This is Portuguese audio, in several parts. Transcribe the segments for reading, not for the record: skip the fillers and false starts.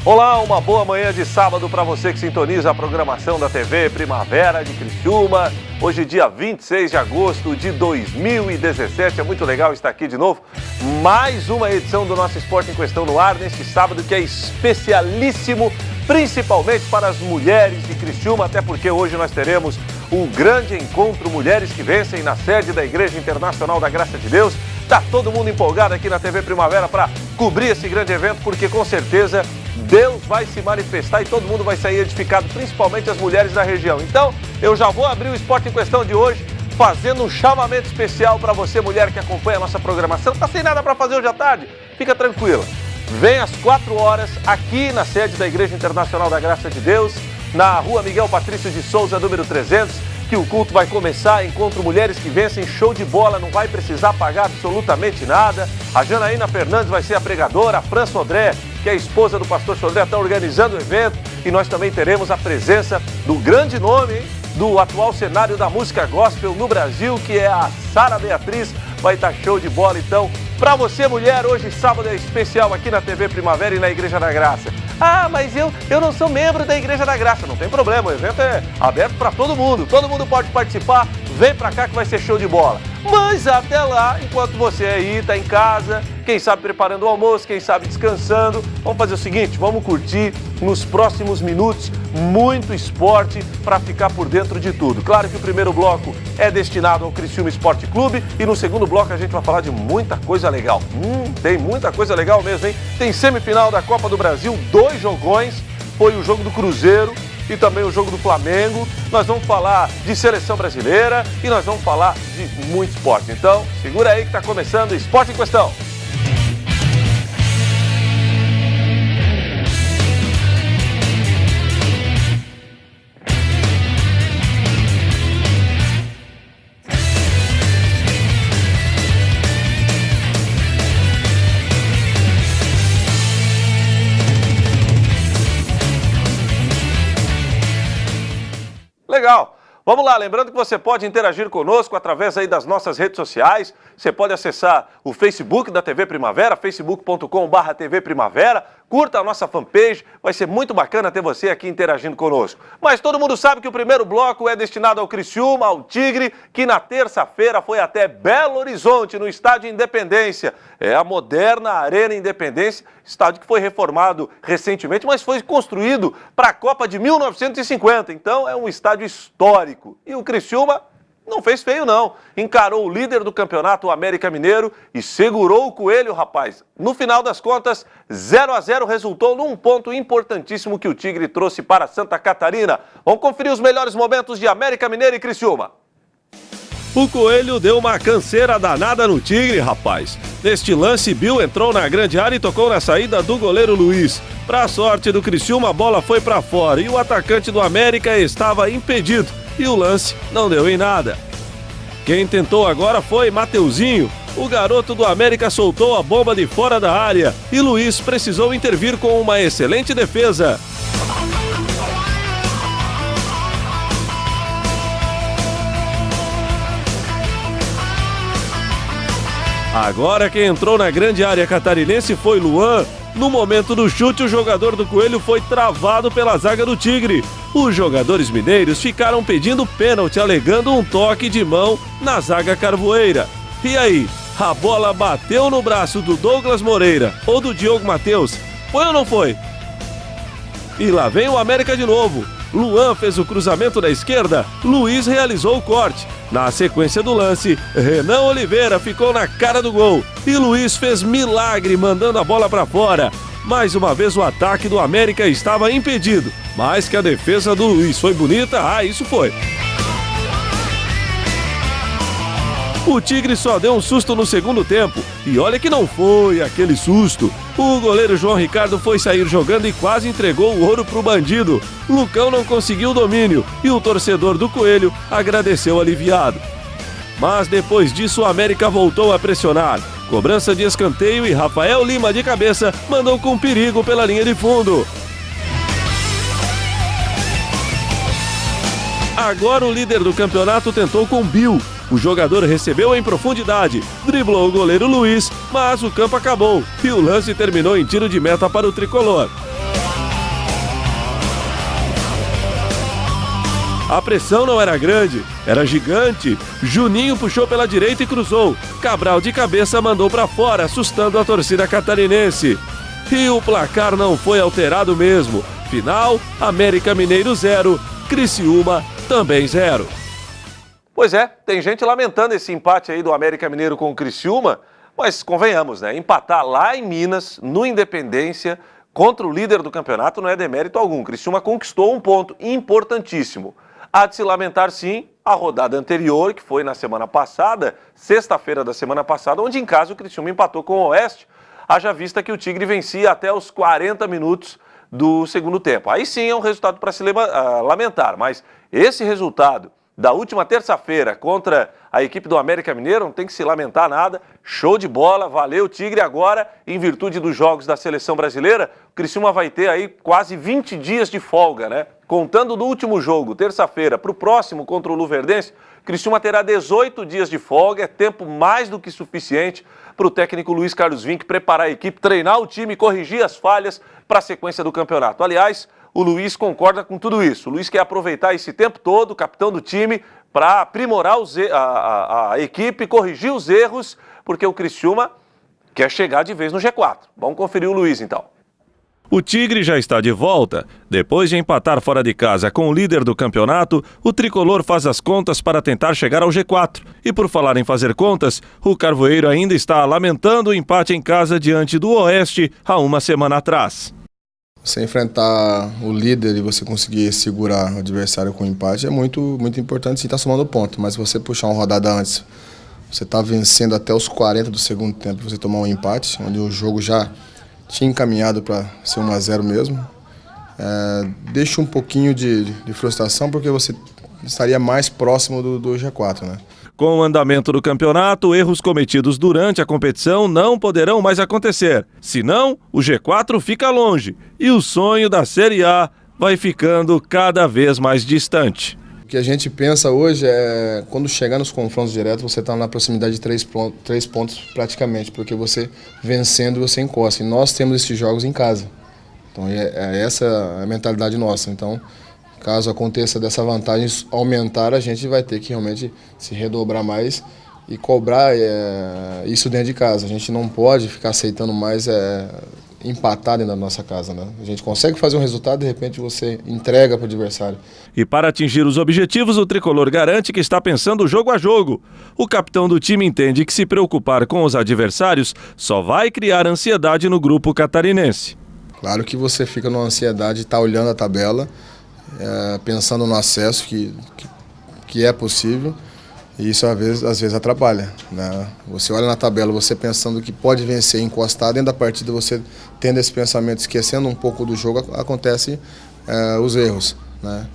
Olá, uma boa manhã de sábado para você que sintoniza a programação da TV Primavera de Criciúma. Hoje, dia 26 de agosto de 2017. É muito legal estar aqui de novo. Mais uma edição do nosso Esporte em Questão no ar, neste sábado que é especialíssimo, principalmente para as mulheres de Criciúma, até porque hoje nós teremos um grande encontro Mulheres que Vencem na sede da Igreja Internacional da Graça de Deus. Tá todo mundo empolgado aqui na TV Primavera para cobrir esse grande evento, porque com certeza Deus vai se manifestar e todo mundo vai sair edificado, principalmente as mulheres da região. Então, eu já vou abrir o Esporte em Questão de hoje, fazendo um chamamento especial para você, mulher que acompanha a nossa programação. Tá sem nada para fazer hoje à tarde? Fica tranquila. Vem às 4 horas aqui na sede da Igreja Internacional da Graça de Deus, na Rua Miguel Patrício de Souza, número 300, que o culto vai começar. Encontro Mulheres que Vencem, show de bola, não vai precisar pagar absolutamente nada. A Janaína Fernandes vai ser a pregadora, a Fran Sodré, que é a esposa do pastor Sodré, está organizando o evento, e nós também teremos a presença do grande nome, hein, do atual cenário da música gospel no Brasil, que é a Sara Beatriz. Vai estar show de bola, então, para você, mulher. Hoje, sábado, é especial aqui na TV Primavera e na Igreja da Graça. Ah, mas eu não sou membro da Igreja da Graça. Não tem problema, o evento é aberto para todo mundo pode participar. Vem para cá que vai ser show de bola. Mas até lá, enquanto você aí está em casa, quem sabe preparando o almoço, quem sabe descansando, vamos fazer o seguinte, vamos curtir nos próximos minutos muito esporte para ficar por dentro de tudo. Claro que o primeiro bloco é destinado ao Criciúma Esporte Clube e no segundo bloco a gente vai falar de muita coisa legal. Tem muita coisa legal mesmo, hein? Tem semifinal da Copa do Brasil, 2 jogões, foi o jogo do Cruzeiro e também o jogo do Flamengo. Nós vamos falar de seleção brasileira e nós vamos falar de muito esporte. Então, segura aí que está começando o Esporte em Questão. Legal. Vamos lá, lembrando que você pode interagir conosco através aí das nossas redes sociais. Você pode acessar o Facebook da TV Primavera, facebook.com/TV Primavera. Curta a nossa fanpage, vai ser muito bacana ter você aqui interagindo conosco. Mas todo mundo sabe que o primeiro bloco é destinado ao Criciúma, ao Tigre, que na terça-feira foi até Belo Horizonte, no Estádio Independência. É a moderna Arena Independência, estádio que foi reformado recentemente, mas foi construído para a Copa de 1950. Então é um estádio histórico. E o Criciúma não fez feio, não. Encarou o líder do campeonato, o América Mineiro, e segurou o coelho, rapaz. No final das contas, 0-0 resultou num ponto importantíssimo que o Tigre trouxe para Santa Catarina. Vamos conferir os melhores momentos de América Mineiro e Criciúma. O Coelho deu uma canseira danada no Tigre, rapaz. Neste lance, Bill entrou na grande área e tocou na saída do goleiro Luiz. Pra sorte do Criciúma, a bola foi pra fora e o atacante do América estava impedido. E o lance não deu em nada. Quem tentou agora foi Mateuzinho. O garoto do América soltou a bomba de fora da área e Luiz precisou intervir com uma excelente defesa. Agora quem entrou na grande área catarinense foi Luan. No momento do chute, o jogador do Coelho foi travado pela zaga do Tigre. Os jogadores mineiros ficaram pedindo pênalti, alegando um toque de mão na zaga carvoeira. E aí, a bola bateu no braço do Douglas Moreira ou do Diogo Matheus? Foi ou não foi? E lá vem o América de novo. Luan fez o cruzamento da esquerda, Luiz realizou o corte. Na sequência do lance, Renan Oliveira ficou na cara do gol e Luiz fez milagre mandando a bola para fora. Mais uma vez o ataque do América estava impedido, mas que a defesa do Luiz foi bonita, isso foi. O Tigre só deu um susto no segundo tempo, e olha que não foi aquele susto. O goleiro João Ricardo foi sair jogando e quase entregou o ouro pro bandido. Lucão não conseguiu o domínio, e o torcedor do Coelho agradeceu aliviado. Mas depois disso o América voltou a pressionar. Cobrança de escanteio e Rafael Lima de cabeça mandou com perigo pela linha de fundo. Agora o líder do campeonato tentou com Bill. O jogador recebeu em profundidade, driblou o goleiro Luiz, mas o campo acabou e o lance terminou em tiro de meta para o tricolor. A pressão não era grande, era gigante. Juninho puxou pela direita e cruzou. Cabral de cabeça mandou para fora, assustando a torcida catarinense. E o placar não foi alterado mesmo. Final, América Mineiro 0, Criciúma também 0. Pois é, tem gente lamentando esse empate aí do América Mineiro com o Criciúma, mas convenhamos, né? Empatar lá em Minas, no Independência, contra o líder do campeonato não é demérito algum. Criciúma conquistou um ponto importantíssimo. Há de se lamentar, sim, a rodada anterior, que foi na semana passada, sexta-feira da semana passada, onde em casa o Criciúma empatou com o Oeste, haja vista que o Tigre vencia até os 40 minutos do segundo tempo. Aí sim é um resultado para se lamentar, mas esse resultado da última terça-feira contra a equipe do América Mineiro não tem que se lamentar nada. Show de bola, valeu Tigre. Agora, em virtude dos jogos da seleção brasileira, o Criciúma vai ter aí quase 20 dias de folga, né? Contando do último jogo, terça-feira, para o próximo contra o Luverdense, o Criciúma terá 18 dias de folga, é tempo mais do que suficiente para o técnico Luiz Carlos Vinck preparar a equipe, treinar o time, corrigir as falhas para a sequência do campeonato. Aliás, o Luiz concorda com tudo isso. O Luiz quer aproveitar esse tempo todo, capitão do time, para aprimorar a equipe, corrigir os erros, porque o Criciúma quer chegar de vez no G4. Vamos conferir o Luiz, então. O Tigre já está de volta. Depois de empatar fora de casa com o líder do campeonato, o tricolor faz as contas para tentar chegar ao G4. E por falar em fazer contas, o Carvoeiro ainda está lamentando o empate em casa diante do Oeste há uma semana atrás. Você enfrentar o líder e você conseguir segurar o adversário com empate é muito importante, sim, estar somando ponto. Mas você puxar uma rodada antes, você está vencendo até os 40 do segundo tempo, você tomar um empate, onde o jogo já tinha encaminhado para ser 1-0 mesmo, deixa um pouquinho de frustração, porque você estaria mais próximo do G4, né? Com o andamento do campeonato, erros cometidos durante a competição não poderão mais acontecer. Senão, o G4 fica longe e o sonho da Série A vai ficando cada vez mais distante. O que a gente pensa hoje é, quando chegar nos confrontos diretos, você está na proximidade de 3 pontos praticamente, porque você vencendo, você encosta. E nós temos esses jogos em casa. Então, essa a mentalidade nossa. Então, caso aconteça dessa vantagem aumentar, a gente vai ter que realmente se redobrar mais e cobrar isso dentro de casa. A gente não pode ficar aceitando mais empatar dentro da nossa casa, né? A gente consegue fazer um resultado, de repente você entrega para o adversário. E para atingir os objetivos, o tricolor garante que está pensando jogo a jogo. O capitão do time entende que se preocupar com os adversários só vai criar ansiedade no grupo catarinense. Claro que você fica numa ansiedade, está olhando a tabela, pensando no acesso que é possível, e isso às vezes atrapalha, né? Você olha na tabela, você pensando que pode vencer, encostar dentro da partida, você tendo esse pensamento, esquecendo um pouco do jogo, acontecem os erros, né?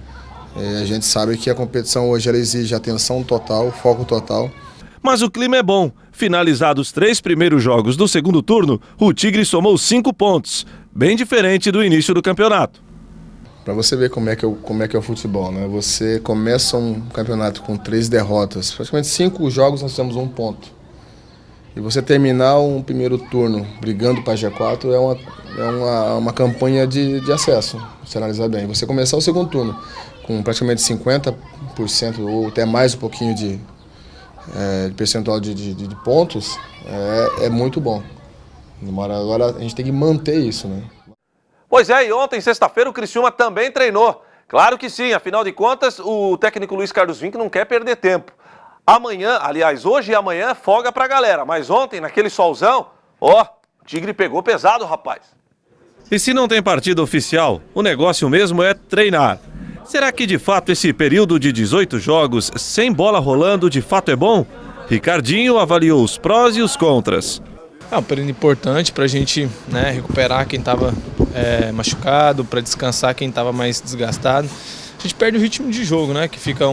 E a gente sabe que a competição hoje ela exige atenção total, foco total. Mas o clima é bom. Finalizados os 3 primeiros jogos do segundo turno, o Tigre somou 5 pontos, bem diferente do início do campeonato. Para você ver como é que é o futebol, né? Você começa um campeonato com 3 derrotas, praticamente 5 jogos nós temos 1 ponto. E você terminar um primeiro turno brigando para G4 é uma campanha de acesso, se analisar bem. Você começar o segundo turno com praticamente 50% ou até mais um pouquinho de percentual de pontos, é muito bom. Agora a gente tem que manter isso, né? Pois é, e ontem, sexta-feira, o Criciúma também treinou. Claro que sim, afinal de contas, o técnico Luiz Carlos Vinck não quer perder tempo. Amanhã, aliás, hoje e amanhã, folga pra galera. Mas ontem, naquele solzão, o Tigre pegou pesado, rapaz. E se não tem partida oficial, o negócio mesmo é treinar. Será que de fato esse período de 18 jogos sem bola rolando de fato é bom? Ricardinho avaliou os prós e os contras. É um período importante para a gente, né, recuperar quem estava machucado, para descansar quem estava mais desgastado. A gente perde o ritmo de jogo, né, que fica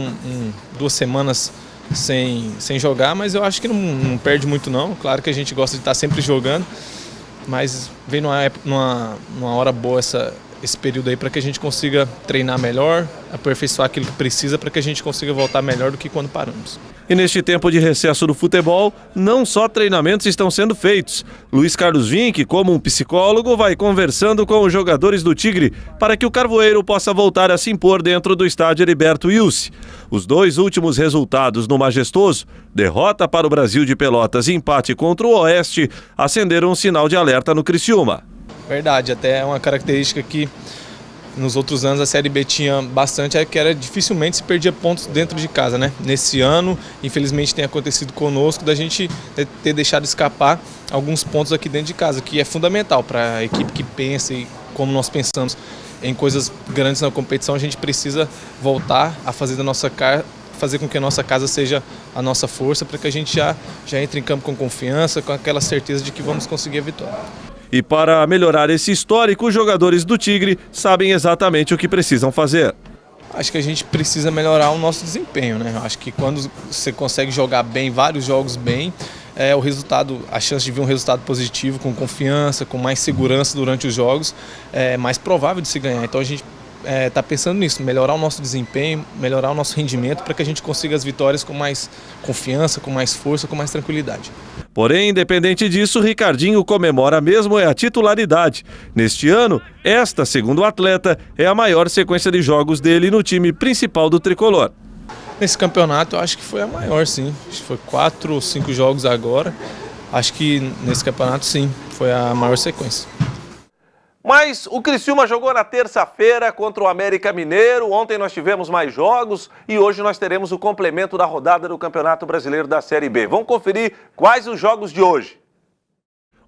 2 semanas sem jogar, mas eu acho que não perde muito não. Claro que a gente gosta de estar sempre jogando, mas vem numa hora boa esse período aí para que a gente consiga treinar melhor, aperfeiçoar aquilo que precisa para que a gente consiga voltar melhor do que quando paramos. E neste tempo de recesso do futebol, não só treinamentos estão sendo feitos. Luiz Carlos Vinck, como um psicólogo, vai conversando com os jogadores do Tigre para que o Carvoeiro possa voltar a se impor dentro do estádio Heriberto Wilson. Os 2 últimos resultados no Majestoso, derrota para o Brasil de Pelotas e empate contra o Oeste, acenderam um sinal de alerta no Criciúma. Verdade, até é uma característica que nos outros anos a Série B tinha bastante, é que era dificilmente se perdia pontos dentro de casa, né? Nesse ano, infelizmente tem acontecido conosco da gente ter deixado escapar alguns pontos aqui dentro de casa, que é fundamental para a equipe que pensa e como nós pensamos em coisas grandes na competição, a gente precisa voltar a fazer da nossa casa, fazer com que a nossa casa seja a nossa força, para que a gente já entre em campo com confiança, com aquela certeza de que vamos conseguir a vitória. E para melhorar esse histórico, os jogadores do Tigre sabem exatamente o que precisam fazer. Acho que a gente precisa melhorar o nosso desempenho, né? Acho que quando você consegue jogar bem, vários jogos bem, o resultado, a chance de vir um resultado positivo, com confiança, com mais segurança durante os jogos, é mais provável de se ganhar. Então a gente está pensando nisso, melhorar o nosso desempenho, melhorar o nosso rendimento para que a gente consiga as vitórias com mais confiança, com mais força, com mais tranquilidade. Porém, independente disso, Ricardinho comemora mesmo a titularidade. Neste ano, esta, segundo o atleta, é a maior sequência de jogos dele no time principal do Tricolor. Nesse campeonato, eu acho que foi a maior, sim. Acho que foi 4 ou 5 jogos agora. Acho que nesse campeonato, sim, foi a maior sequência. Mas o Criciúma jogou na terça-feira contra o América Mineiro. Ontem nós tivemos mais jogos e hoje nós teremos o complemento da rodada do Campeonato Brasileiro da Série B. Vamos conferir quais os jogos de hoje.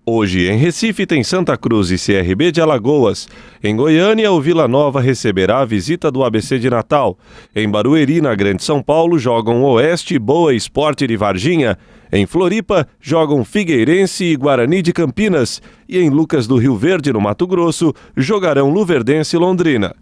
Hoje, em Recife, tem Santa Cruz e CRB de Alagoas. Em Goiânia, o Vila Nova receberá a visita do ABC de Natal. Em Barueri, na Grande São Paulo, jogam Oeste, Boa Esporte de Varginha. Em Floripa, jogam Figueirense e Guarani de Campinas. E em Lucas do Rio Verde, no Mato Grosso, jogarão Luverdense e Londrina.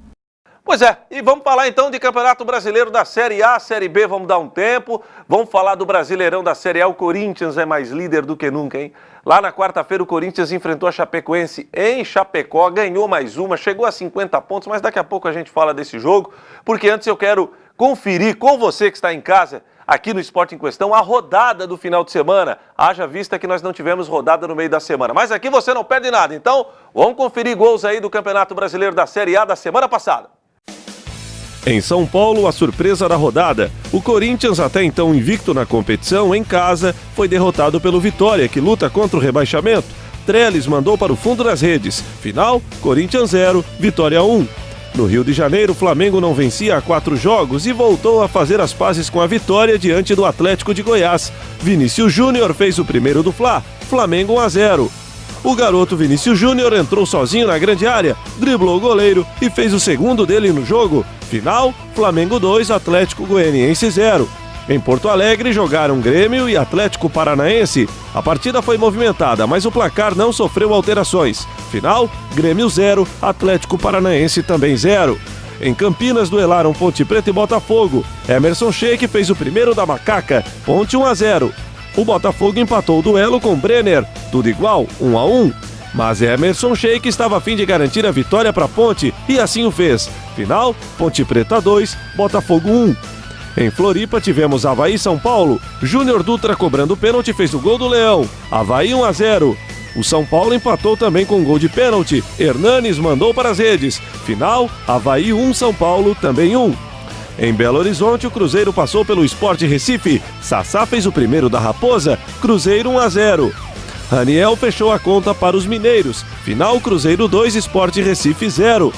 Pois é, e vamos falar então de Campeonato Brasileiro da Série A, Série B, vamos dar um tempo. Vamos falar do Brasileirão da Série A, o Corinthians é mais líder do que nunca, hein? Lá na quarta-feira o Corinthians enfrentou a Chapecoense em Chapecó, ganhou mais uma, chegou a 50 pontos, mas daqui a pouco a gente fala desse jogo, porque antes eu quero conferir com você que está em casa, aqui no Esporte em Questão, a rodada do final de semana. Haja vista que nós não tivemos rodada no meio da semana, mas aqui você não perde nada, então vamos conferir gols aí do Campeonato Brasileiro da Série A da semana passada. Em São Paulo, a surpresa da rodada. O Corinthians, até então invicto na competição, em casa, foi derrotado pelo Vitória, que luta contra o rebaixamento. Trellis mandou para o fundo das redes. Final, Corinthians 0, Vitória 1. No Rio de Janeiro, o Flamengo não vencia há 4 jogos e voltou a fazer as pazes com a vitória diante do Atlético de Goiás. Vinícius Júnior fez o primeiro do Fla, Flamengo 1-0. O garoto Vinícius Júnior entrou sozinho na grande área, driblou o goleiro e fez o segundo dele no jogo. Final, Flamengo 2, Atlético Goianiense 0. Em Porto Alegre jogaram Grêmio e Atlético Paranaense. A partida foi movimentada, mas o placar não sofreu alterações. Final, Grêmio 0, Atlético Paranaense também 0. Em Campinas duelaram Ponte Preta e Botafogo. Emerson Sheik fez o primeiro da Macaca, Ponte 1-0. O Botafogo empatou o duelo com Brenner, tudo igual, 1-1. Mas Emerson Sheik estava a fim de garantir a vitória para Ponte e assim o fez. Final, Ponte Preta 2, Botafogo 1. Em Floripa tivemos Avaí São Paulo. Júnior Dutra cobrando pênalti fez o gol do Leão. Avaí 1-0. O São Paulo empatou também com gol de pênalti. Hernanes mandou para as redes. Final, Avaí 1, São Paulo também 1. Em Belo Horizonte, o Cruzeiro passou pelo Sport Recife. Sassá fez o primeiro da Raposa. Cruzeiro 1-0. Raniel fechou a conta para os mineiros. Final, Cruzeiro 2, Sport Recife 0.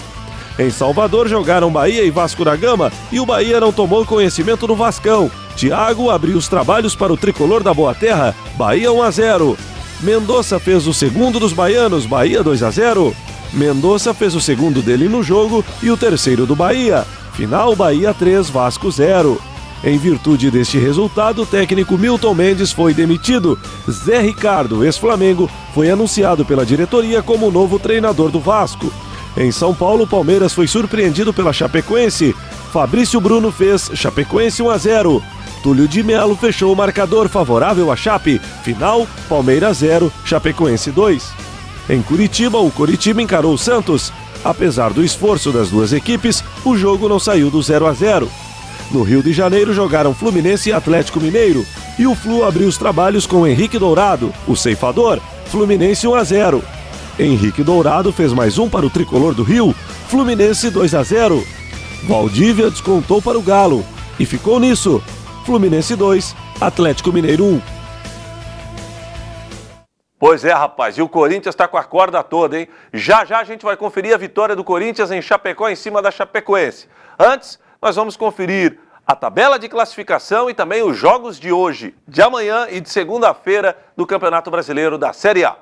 Em Salvador jogaram Bahia e Vasco da Gama e o Bahia não tomou conhecimento do Vascão. Thiago abriu os trabalhos para o tricolor da Boa Terra, Bahia 1-0. Mendonça fez o segundo dos baianos, Bahia 2-0. Mendonça fez o segundo dele no jogo e o terceiro do Bahia. Final, Bahia 3, Vasco 0. Em virtude deste resultado, o técnico Milton Mendes foi demitido. Zé Ricardo, ex-Flamengo, foi anunciado pela diretoria como novo treinador do Vasco. Em São Paulo, o Palmeiras foi surpreendido pela Chapecoense. Fabrício Bruno fez Chapecoense 1-0. Túlio de Melo fechou o marcador favorável à Chape. Final, Palmeiras 0, Chapecoense 2. Em Curitiba, o Coritiba encarou o Santos. Apesar do esforço das duas equipes, o jogo não saiu do 0-0. No Rio de Janeiro jogaram Fluminense e Atlético Mineiro, e o Flu abriu os trabalhos com Henrique Dourado, o ceifador, Fluminense 1-0. Henrique Dourado fez mais um para o tricolor do Rio, Fluminense 2-0. Valdívia descontou para o Galo, e ficou nisso, Fluminense 2, Atlético Mineiro 1. Pois é, rapaz, e o Corinthians está com a corda toda, hein? Já já a gente vai conferir a vitória do Corinthians em Chapecó em cima da Chapecoense. Antes, nós vamos conferir a tabela de classificação e também os jogos de hoje, de amanhã e de segunda-feira do Campeonato Brasileiro da Série A.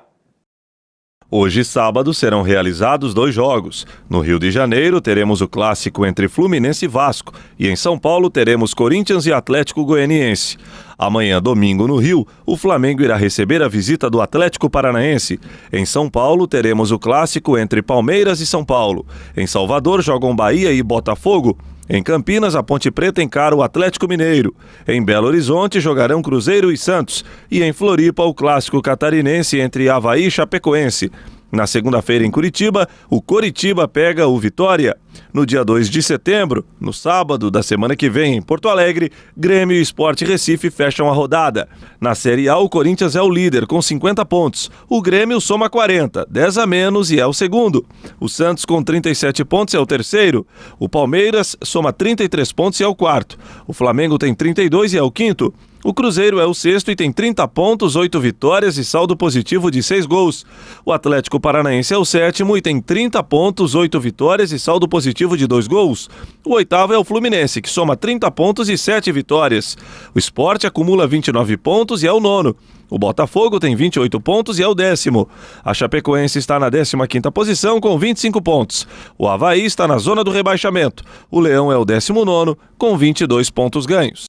Hoje, sábado, serão realizados 2 jogos. No Rio de Janeiro, teremos o clássico entre Fluminense e Vasco. E em São Paulo, teremos Corinthians e Atlético Goianiense. Amanhã, domingo, no Rio, o Flamengo irá receber a visita do Atlético Paranaense. Em São Paulo, teremos o clássico entre Palmeiras e São Paulo. Em Salvador, jogam Bahia e Botafogo. Em Campinas, a Ponte Preta encara o Atlético Mineiro. Em Belo Horizonte, jogarão Cruzeiro e Santos. E em Floripa, o clássico catarinense entre Avaí e Chapecoense. Na segunda-feira, em Curitiba, o Coritiba pega o Vitória. No dia 2 de setembro, no sábado da semana que vem, em Porto Alegre, Grêmio e Sport Recife fecham a rodada. Na Série A, o Corinthians é o líder, com 50 pontos. O Grêmio soma 40, 10 a menos e é o segundo. O Santos, com 37 pontos, é o terceiro. O Palmeiras soma 33 pontos e é o quarto. O Flamengo tem 32 e é o quinto. O Cruzeiro é o sexto e tem 30 pontos, 8 vitórias e saldo positivo de 6 gols. O Atlético Paranaense é o sétimo e tem 30 pontos, 8 vitórias e saldo positivo de 2 gols. O oitavo é o Fluminense, que soma 30 pontos e 7 vitórias. O Sport acumula 29 pontos e é o nono. O Botafogo tem 28 pontos e é o 10º. A Chapecoense está na 15ª posição com 25 pontos. O Avaí está na zona do rebaixamento. O Leão é o 19º com 22 pontos ganhos.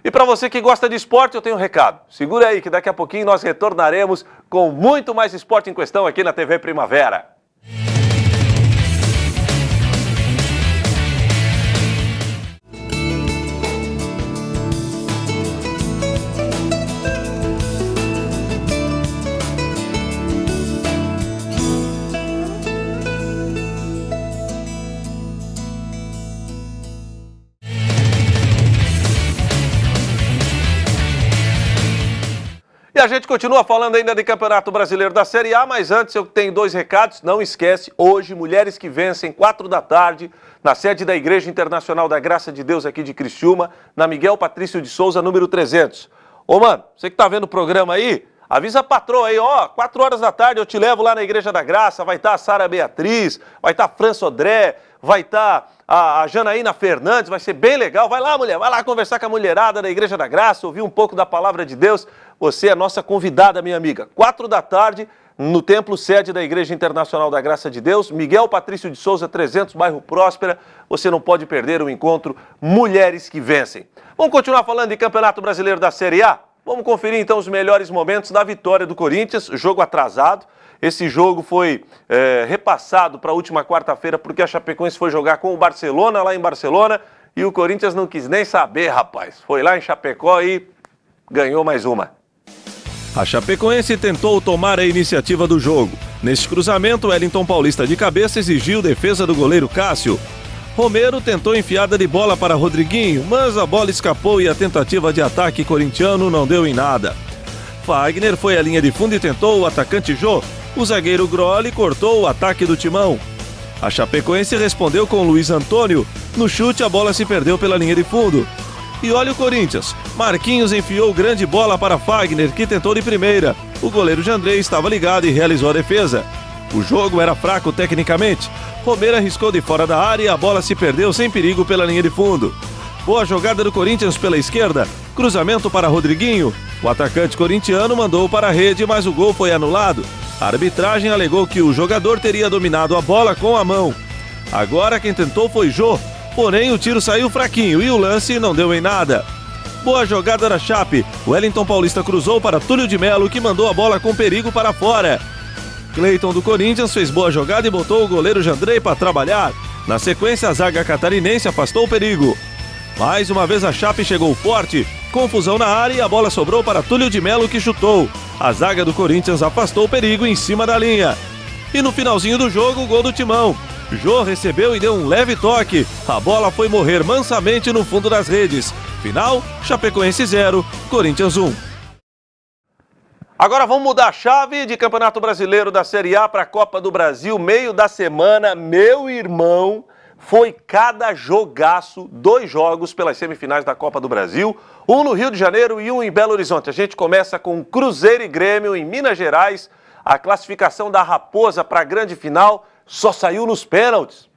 E para você que gosta de esporte, eu tenho um recado. Segura aí que daqui a pouquinho nós retornaremos com muito mais esporte em questão aqui na TV Primavera. E a gente continua falando ainda de Campeonato Brasileiro da Série A, mas antes eu tenho 2 recados. Não esquece, hoje, Mulheres que Vencem, 4 da tarde, na sede da Igreja Internacional da Graça de Deus aqui de Criciúma, na Miguel Patrício de Souza, número 300. Ô, mano, você que tá vendo o programa aí, avisa a patroa aí, 4 horas da tarde eu te levo lá na Igreja da Graça, vai estar a Sara Beatriz, vai estar a Fran Sodré, vai estar a Janaína Fernandes, vai ser bem legal. Vai lá, mulher, vai lá conversar com a mulherada da Igreja da Graça, ouvir um pouco da Palavra de Deus. Você é nossa convidada, minha amiga. 4 da tarde, no templo sede da Igreja Internacional da Graça de Deus, Miguel Patrício de Souza, 300, bairro Próspera. Você não pode perder o encontro Mulheres que Vencem. Vamos continuar falando de Campeonato Brasileiro da Série A? Vamos conferir então os melhores momentos da vitória do Corinthians, jogo atrasado. Esse jogo foi repassado para a última quarta-feira porque a Chapecoense foi jogar com o Barcelona lá em Barcelona e o Corinthians não quis nem saber, rapaz. Foi lá em Chapecó e ganhou mais uma. A Chapecoense tentou tomar a iniciativa do jogo. Neste cruzamento, Wellington Paulista de cabeça exigiu defesa do goleiro Cássio. Romero tentou enfiada de bola para Rodriguinho, mas a bola escapou e a tentativa de ataque corintiano não deu em nada. Fagner foi à linha de fundo e tentou o atacante Jô. O zagueiro Groli cortou o ataque do Timão. A Chapecoense respondeu com Luiz Antônio. No chute, a bola se perdeu pela linha de fundo. E olha o Corinthians. Marquinhos enfiou grande bola para Fagner, que tentou de primeira. O goleiro Jandrei estava ligado e realizou a defesa. O jogo era fraco tecnicamente. Romero arriscou de fora da área e a bola se perdeu sem perigo pela linha de fundo. Boa jogada do Corinthians pela esquerda. Cruzamento para Rodriguinho. O atacante corintiano mandou para a rede, mas o gol foi anulado. A arbitragem alegou que o jogador teria dominado a bola com a mão. Agora quem tentou foi Jô. Porém, o tiro saiu fraquinho e o lance não deu em nada. Boa jogada da Chape. Wellington Paulista cruzou para Túlio de Melo, que mandou a bola com perigo para fora. Cleiton do Corinthians fez boa jogada e botou o goleiro Jandrei para trabalhar. Na sequência, a zaga catarinense afastou o perigo. Mais uma vez a Chape chegou forte. Confusão na área e a bola sobrou para Túlio de Melo, que chutou. A zaga do Corinthians afastou o perigo em cima da linha. E no finalzinho do jogo, o gol do Timão. Jô recebeu e deu um leve toque. A bola foi morrer mansamente no fundo das redes. Final, Chapecoense 0, Corinthians 1. Agora vamos mudar a chave de Campeonato Brasileiro da Série A para a Copa do Brasil. Meio da semana, meu irmão, foi cada jogaço, 2 jogos pelas semifinais da Copa do Brasil. Um no Rio de Janeiro e um em Belo Horizonte. A gente começa com Cruzeiro e Grêmio em Minas Gerais. A classificação da Raposa para a grande final só saiu nos pênaltis.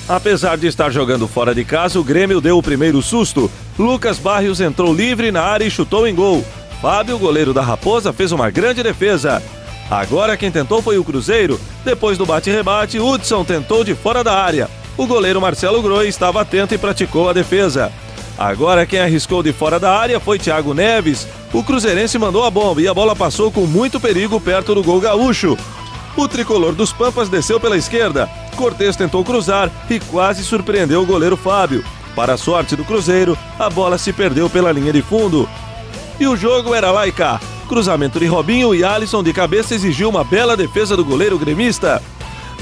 Apesar de estar jogando fora de casa, o Grêmio deu o primeiro susto. Lucas Barrios entrou livre na área e chutou em gol. Fábio, goleiro da Raposa, fez uma grande defesa. Agora quem tentou foi o Cruzeiro. Depois do bate-rebate, Hudson tentou de fora da área. O goleiro Marcelo Groi estava atento e praticou a defesa. Agora quem arriscou de fora da área foi Thiago Neves. O cruzeirense mandou a bomba e a bola passou com muito perigo perto do gol gaúcho. O tricolor dos Pampas desceu pela esquerda. Cortez tentou cruzar e quase surpreendeu o goleiro Fábio. Para a sorte do Cruzeiro, a bola se perdeu pela linha de fundo. E o jogo era lá e cá. Cruzamento de Robinho e Alisson de cabeça exigiu uma bela defesa do goleiro gremista.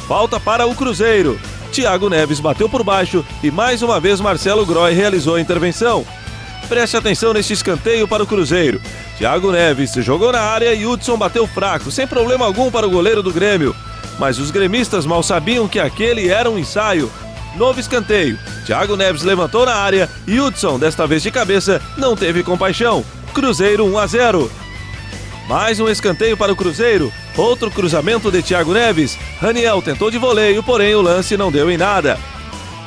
Falta para o Cruzeiro. Thiago Neves bateu por baixo e mais uma vez Marcelo Groi realizou a intervenção. Preste atenção neste escanteio para o Cruzeiro. Thiago Neves jogou na área e Hudson bateu fraco, sem problema algum para o goleiro do Grêmio. Mas os gremistas mal sabiam que aquele era um ensaio. Novo escanteio. Thiago Neves levantou na área e Hudson, desta vez de cabeça, não teve compaixão. Cruzeiro 1-0. Mais um escanteio para o Cruzeiro. Outro cruzamento de Thiago Neves. Raniel tentou de voleio, porém o lance não deu em nada.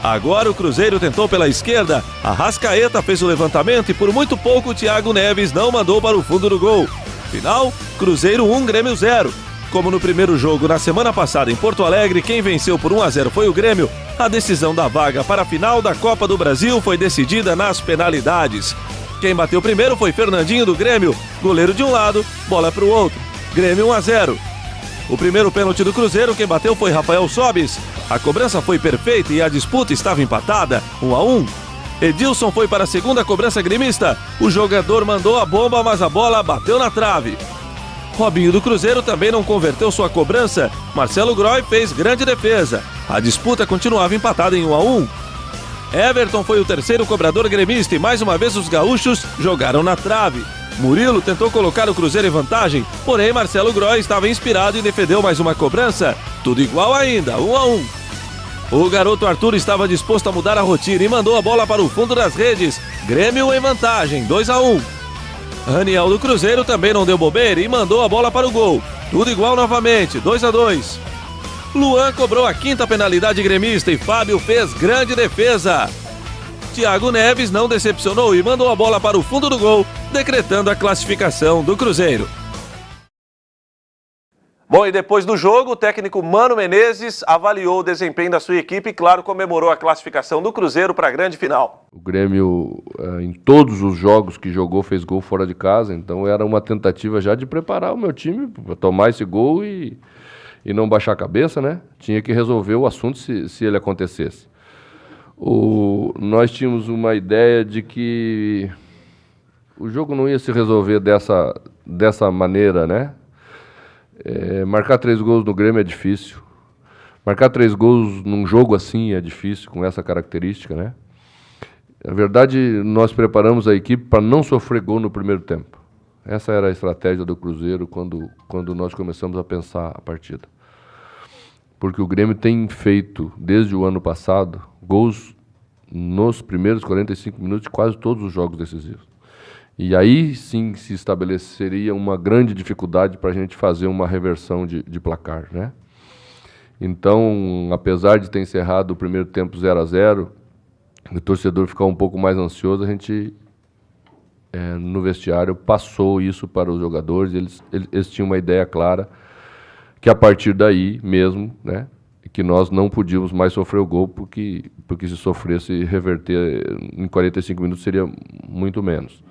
Agora o Cruzeiro tentou pela esquerda. Arrascaeta fez o levantamento e por muito pouco o Thiago Neves não mandou para o fundo do gol. Final, Cruzeiro 1, Grêmio 0. Como no primeiro jogo na semana passada em Porto Alegre, quem venceu por 1-0 foi o Grêmio, a decisão da vaga para a final da Copa do Brasil foi decidida nas penalidades. Quem bateu primeiro foi Fernandinho do Grêmio, goleiro de um lado, bola para o outro. Grêmio 1-0. O primeiro pênalti do Cruzeiro, quem bateu foi Rafael Sobis. A cobrança foi perfeita e a disputa estava empatada, 1-1. Edilson foi para a segunda cobrança gremista. O jogador mandou a bomba, mas a bola bateu na trave. Robinho do Cruzeiro também não converteu sua cobrança. Marcelo Groi fez grande defesa. A disputa continuava empatada em 1-1. Everton foi o terceiro cobrador gremista e mais uma vez os gaúchos jogaram na trave. Murilo tentou colocar o Cruzeiro em vantagem, porém Marcelo Groi estava inspirado e defendeu mais uma cobrança. Tudo igual ainda, 1-1. O garoto Arthur estava disposto a mudar a rotina e mandou a bola para o fundo das redes. Grêmio em vantagem, 2-1. Raniel do Cruzeiro também não deu bobeira e mandou a bola para o gol. Tudo igual novamente, 2-2. Luan cobrou a quinta penalidade gremista e Fábio fez grande defesa. Thiago Neves não decepcionou e mandou a bola para o fundo do gol, decretando a classificação do Cruzeiro. Bom, e depois do jogo, o técnico Mano Menezes avaliou o desempenho da sua equipe e, claro, comemorou a classificação do Cruzeiro para a grande final. O Grêmio, em todos os jogos que jogou, fez gol fora de casa, então era uma tentativa já de preparar o meu time para tomar esse gol e não baixar a cabeça, né? Tinha que resolver o assunto se ele acontecesse. Nós tínhamos uma ideia de que o jogo não ia se resolver dessa maneira, né? Marcar 3 gols no Grêmio é difícil. Marcar 3 gols num jogo assim é difícil, com essa característica, né? Na verdade, nós preparamos a equipe para não sofrer gol no primeiro tempo. Essa era a estratégia do Cruzeiro quando nós começamos a pensar a partida. Porque o Grêmio tem feito, desde o ano passado, gols nos primeiros 45 minutos de quase todos os jogos decisivos. E aí sim se estabeleceria uma grande dificuldade para a gente fazer uma reversão de placar, né? Então, apesar de ter encerrado o primeiro tempo 0-0, o torcedor ficar um pouco mais ansioso, a gente, no vestiário, passou isso para os jogadores, eles tinham uma ideia clara que a partir daí mesmo, né, que nós não podíamos mais sofrer o gol, porque se sofresse reverter em 45 minutos seria muito menos.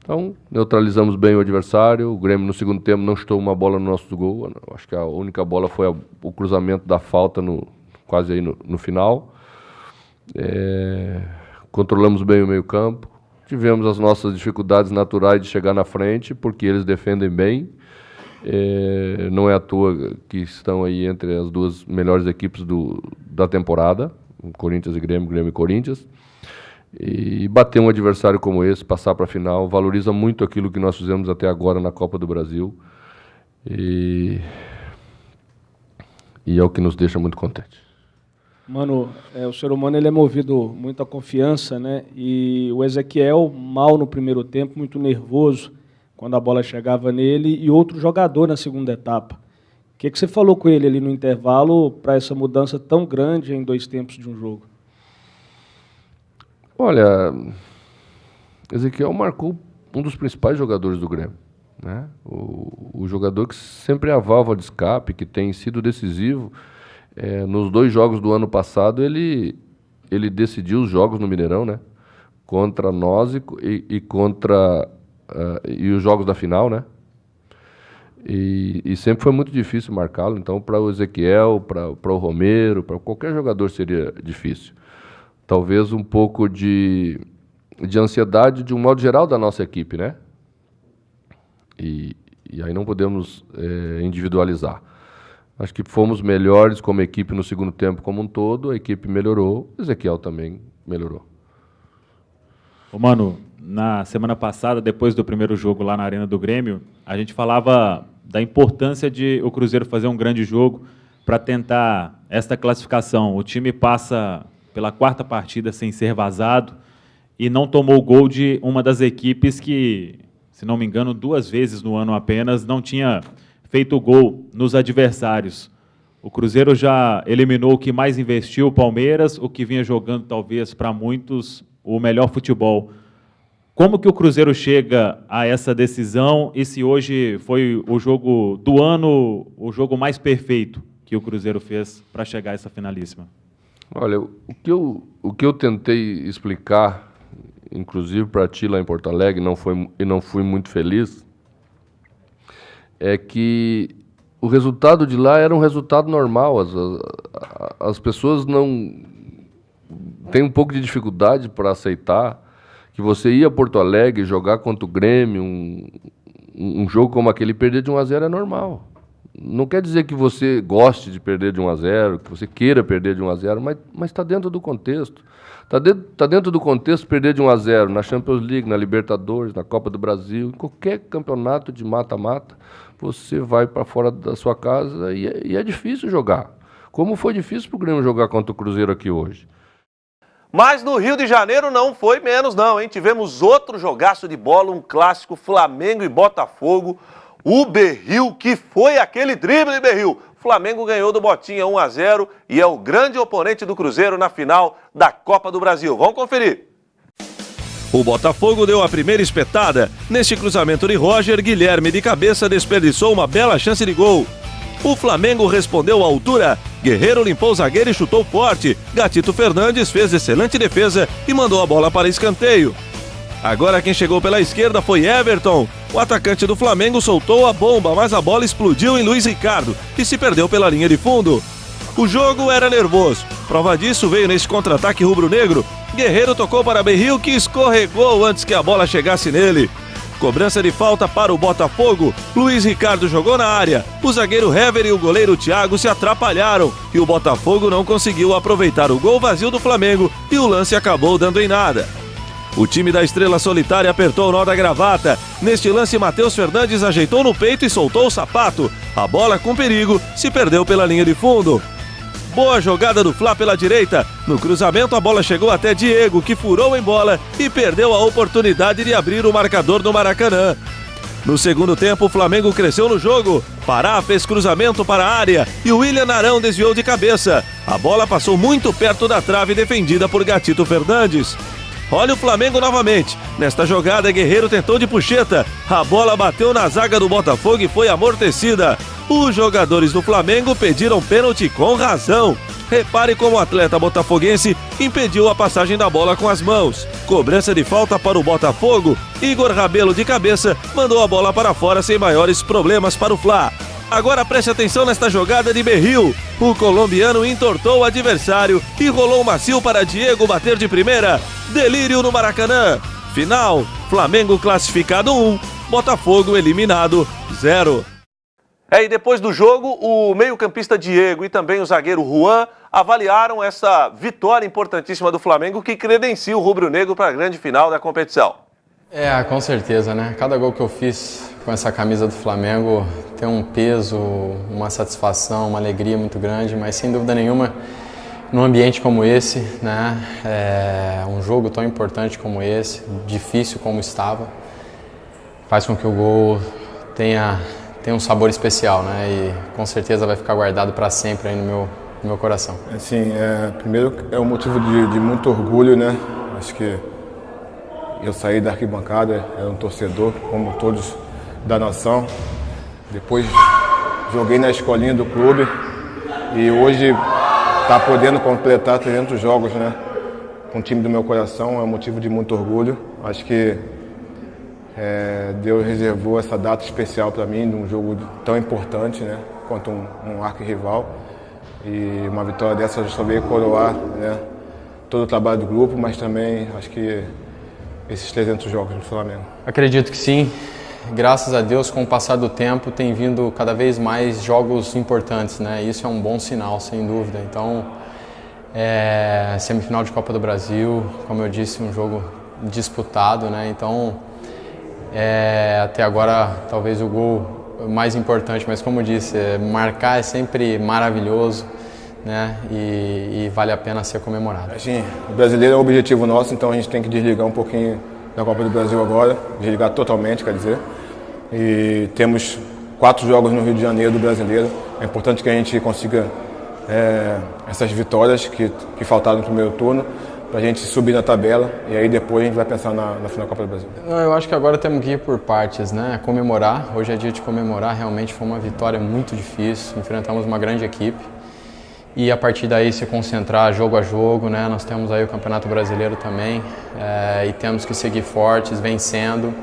Então, neutralizamos bem o adversário. O Grêmio no segundo tempo não chutou uma bola no nosso gol. Acho que a única bola foi o cruzamento da falta quase aí no final. Controlamos bem o meio-campo. Tivemos as nossas dificuldades naturais de chegar na frente, porque eles defendem bem. Não é à toa que estão aí entre as duas melhores equipes da temporada, Corinthians e Grêmio, Grêmio e Corinthians. E bater um adversário como esse, passar para a final, valoriza muito aquilo que nós fizemos até agora na Copa do Brasil. E é o que nos deixa muito contente. Mano, o ser humano ele é movido muito à confiança, né? E o Ezequiel, mal no primeiro tempo, muito nervoso quando a bola chegava nele, e outro jogador na segunda etapa. O que você falou com ele ali no intervalo para essa mudança tão grande em 2 tempos de um jogo? Olha, Ezequiel marcou um dos principais jogadores do Grêmio, né? O jogador que sempre é a válvula de escape, que tem sido decisivo. Nos 2 jogos do ano passado, ele decidiu os jogos no Mineirão, né? Contra nós e contra e os jogos da final, né? E sempre foi muito difícil marcá-lo. Então, para o Ezequiel, para o Romero, para qualquer jogador seria difícil. Talvez um pouco de ansiedade de um modo geral da nossa equipe, né? E aí não podemos individualizar. Acho que fomos melhores como equipe no segundo tempo como um todo, a equipe melhorou, o Ezequiel também melhorou. Ô, Mano, na semana passada, depois do primeiro jogo lá na Arena do Grêmio, a gente falava da importância de o Cruzeiro fazer um grande jogo para tentar esta classificação. O time passa pela 4ª partida sem ser vazado e não tomou gol de uma das equipes que, se não me engano, 2 vezes no ano apenas, não tinha feito gol nos adversários. O Cruzeiro já eliminou o que mais investiu, o Palmeiras, o que vinha jogando, talvez, para muitos, o melhor futebol. Como que o Cruzeiro chega a essa decisão e se hoje foi o jogo do ano, o jogo mais perfeito que o Cruzeiro fez para chegar a essa finalíssima? Olha, o que eu tentei explicar, inclusive para ti lá em Porto Alegre, não fui muito feliz, é que o resultado de lá era um resultado normal. As pessoas não têm um pouco de dificuldade para aceitar que você ia a Porto Alegre jogar contra o Grêmio, um jogo como aquele, perder de 1-0 é normal. Não quer dizer que você goste de perder de 1-0, que você queira perder de 1-0, mas está dentro do contexto. Está dentro do contexto perder de 1-0 na Champions League, na Libertadores, na Copa do Brasil, em qualquer campeonato de mata-mata, você vai para fora da sua casa e é difícil jogar. Como foi difícil para o Grêmio jogar contra o Cruzeiro aqui hoje. Mas no Rio de Janeiro não foi menos não, hein? Tivemos outro jogaço de bola, um clássico Flamengo e Botafogo. O Berril, que foi aquele drible, Berril. Flamengo ganhou do Botinha 1-0 e é o grande oponente do Cruzeiro na final da Copa do Brasil. Vamos conferir. O Botafogo deu a primeira espetada. Neste cruzamento de Roger, Guilherme de cabeça desperdiçou uma bela chance de gol. O Flamengo respondeu à altura. Guerreiro limpou o zagueiro e chutou forte. Gatito Fernandes fez excelente defesa e mandou a bola para escanteio. Agora quem chegou pela esquerda foi Everton. O atacante do Flamengo soltou a bomba, mas a bola explodiu em Luiz Ricardo e se perdeu pela linha de fundo. O jogo era nervoso. Prova disso veio nesse contra-ataque rubro-negro. Guerreiro tocou para Berril, que escorregou antes que a bola chegasse nele. Cobrança de falta para o Botafogo. Luiz Ricardo jogou na área. O zagueiro Hever e o goleiro Thiago se atrapalharam e o Botafogo não conseguiu aproveitar o gol vazio do Flamengo e o lance acabou dando em nada. O time da Estrela Solitária apertou o nó da gravata. Neste lance, Matheus Fernandes ajeitou no peito e soltou o sapato. A bola, com perigo, se perdeu pela linha de fundo. Boa jogada do Fla pela direita. No cruzamento, a bola chegou até Diego, que furou em bola e perdeu a oportunidade de abrir o marcador do Maracanã. No segundo tempo, o Flamengo cresceu no jogo. Pará fez cruzamento para a área e o William Arão desviou de cabeça. A bola passou muito perto da trave defendida por Gatito Fernandes. Olha o Flamengo novamente. Nesta jogada, Guerreiro tentou de puxeta. A bola bateu na zaga do Botafogo e foi amortecida. Os jogadores do Flamengo pediram pênalti com razão. Repare como o atleta botafoguense impediu a passagem da bola com as mãos. Cobrança de falta para o Botafogo. Igor Rabelo de cabeça mandou a bola para fora sem maiores problemas para o Fla. Agora preste atenção nesta jogada de Berril. O colombiano entortou o adversário e rolou macio para Diego bater de primeira. Delírio no Maracanã. Final, Flamengo classificado 1, Botafogo eliminado 0. E depois do jogo, o meio-campista Diego e também o zagueiro Juan avaliaram essa vitória importantíssima do Flamengo que credencia o rubro-negro para a grande final da competição. Com certeza, né? Cada gol que eu fiz com essa camisa do Flamengo tem um peso, uma satisfação, uma alegria muito grande, mas sem dúvida nenhuma, num ambiente como esse, né? Um jogo tão importante como esse, difícil como estava, faz com que o gol tenha um sabor especial, né? E com certeza vai ficar guardado para sempre aí no meu coração. Assim, primeiro é um motivo de muito orgulho, né? Acho que eu saí da arquibancada, era um torcedor, como todos da nação. Depois joguei na escolinha do clube e hoje tá podendo completar 300 jogos, né? Com o time do meu coração, é um motivo de muito orgulho. Acho que Deus reservou essa data especial para mim, num jogo tão importante, né, quanto um arquirrival. E uma vitória dessa só veio coroar, né, todo o trabalho do grupo, mas também acho que esses 300 jogos do Flamengo. Acredito que sim. Graças a Deus, com o passar do tempo, tem vindo cada vez mais jogos importantes, né? Isso é um bom sinal, sem dúvida. Então, semifinal de Copa do Brasil, como eu disse, um jogo disputado, né? Então, até agora, talvez o gol mais importante, mas como eu disse, marcar é sempre maravilhoso, né? E vale a pena ser comemorado. Assim, o brasileiro é um objetivo nosso, então a gente tem que desligar um pouquinho da Copa do Brasil agora, desligar totalmente, quer dizer. E temos 4 jogos no Rio de Janeiro do brasileiro. É importante que a gente consiga essas vitórias que faltaram no primeiro turno, para a gente subir na tabela e aí depois a gente vai pensar na final da Copa do Brasil. Eu acho que agora temos que ir por partes, né? Comemorar, hoje é dia de comemorar, realmente foi uma vitória muito difícil, enfrentamos uma grande equipe e a partir daí se concentrar jogo a jogo, né? Nós temos aí o Campeonato Brasileiro também e temos que seguir fortes, vencendo,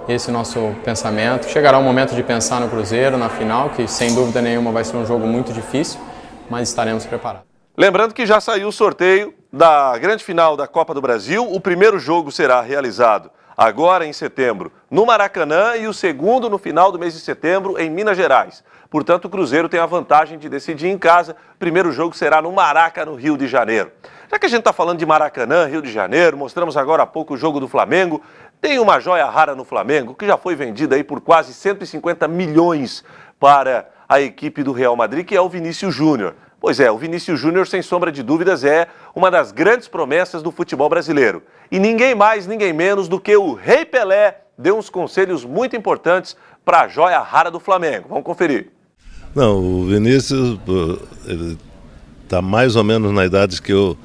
esse é o nosso pensamento. Chegará o momento de pensar no Cruzeiro, na final, que sem dúvida nenhuma vai ser um jogo muito difícil, mas estaremos preparados. Lembrando que já saiu o sorteio da grande final da Copa do Brasil. O primeiro jogo será realizado agora em setembro no Maracanã e o segundo no final do mês de setembro em Minas Gerais. Portanto, o Cruzeiro tem a vantagem de decidir em casa. O primeiro jogo será no Maraca, no Rio de Janeiro. Já que a gente está falando de Maracanã, Rio de Janeiro, mostramos agora há pouco o jogo do Flamengo. Tem uma joia rara no Flamengo que já foi vendida aí por quase 150 milhões para a equipe do Real Madrid, que é o Vinícius Júnior. Pois é, o Vinícius Júnior, sem sombra de dúvidas, é uma das grandes promessas do futebol brasileiro. E ninguém mais, ninguém menos do que o Rei Pelé deu uns conselhos muito importantes para a joia rara do Flamengo. Vamos conferir. Não, o Vinícius está mais ou menos na idade que eu